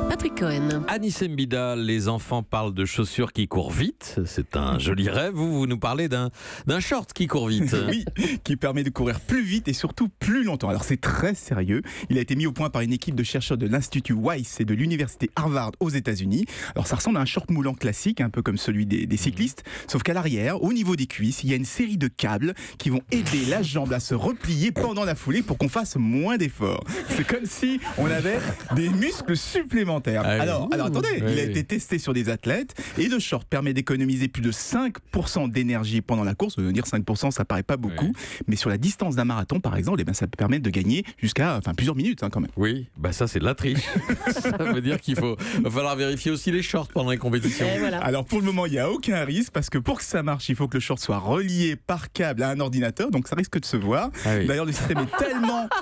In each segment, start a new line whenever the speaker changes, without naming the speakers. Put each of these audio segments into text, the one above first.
Patrick Cohen.
Anis Mbida, les enfants parlent de chaussures qui courent vite. C'est un joli rêve. Vous nous parlez d'un short qui court vite.
Oui, qui permet de courir plus vite et surtout plus longtemps. Alors c'est très sérieux. Il a été mis au point par une équipe de chercheurs de l'Institut Weiss et de l'Université Harvard aux États-Unis. Alors ça ressemble à un short moulant classique, un peu comme celui des cyclistes, sauf qu'à l'arrière, au niveau des cuisses, il y a une série de câbles qui vont aider la jambe à se replier pendant la foulée pour qu'on fasse moins d'efforts. C'est comme si on avait des muscles supplémentaires. Alors attendez, il a été testé sur des athlètes et le short permet d'économiser plus de 5% d'énergie pendant la course. Dire 5%, ça paraît pas beaucoup, mais sur la distance d'un marathon, par exemple, ça peut permettre de gagner jusqu'à plusieurs minutes quand même.
Oui, ça c'est de la triche. Ça veut dire va falloir vérifier aussi les shorts pendant les compétitions.
Voilà.
Alors pour le moment, il n'y a aucun risque parce que pour que ça marche, il faut que le short soit relié par câble à un ordinateur, donc ça risque de se voir. D'ailleurs, le système est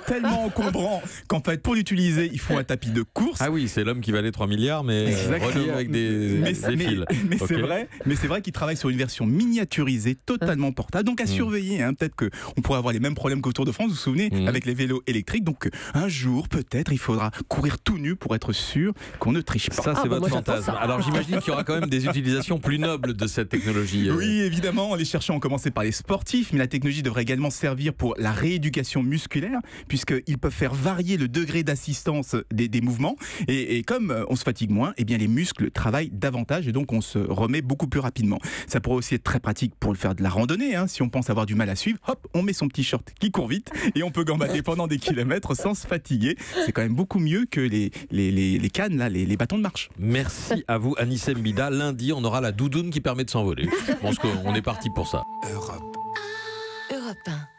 tellement encombrant qu'en fait, pour l'utiliser, il faut un tapis de course.
Ah oui, c'est l'homme qui valait 3 milliards, mais relié avec des fils.
Mais c'est vrai qu'il travaille sur une version miniaturisée, totalement portable, donc à surveiller. Peut-être qu'on pourrait avoir les mêmes problèmes qu'au Tour de France, vous vous souvenez, avec les vélos électriques. Donc un jour, peut-être, il faudra courir tout nu pour être sûr qu'on ne triche pas.
Ça, c'est votre fantasme. Alors j'imagine qu'il y aura quand même des utilisations plus nobles de cette technologie.
Oui, évidemment, les chercheurs ont commencé par les sportifs, mais la technologie devrait également servir pour la rééducation musculaire, puisqu'ils peuvent faire varier le degré d'assistance des mouvements. Et comme on se fatigue moins, eh bien les muscles travaillent davantage et donc on se remet beaucoup plus rapidement. Ça pourrait aussi être très pratique pour le faire de la randonnée. Si on pense avoir du mal à suivre, hop, on met son petit short qui court vite et on peut gambader pendant des kilomètres sans se fatiguer. C'est quand même beaucoup mieux que les cannes, là, les bâtons de marche.
Merci à vous, Anis Mbida. Lundi, on aura la doudoune qui permet de s'envoler. Je pense qu'on est parti pour ça.
Europe 1.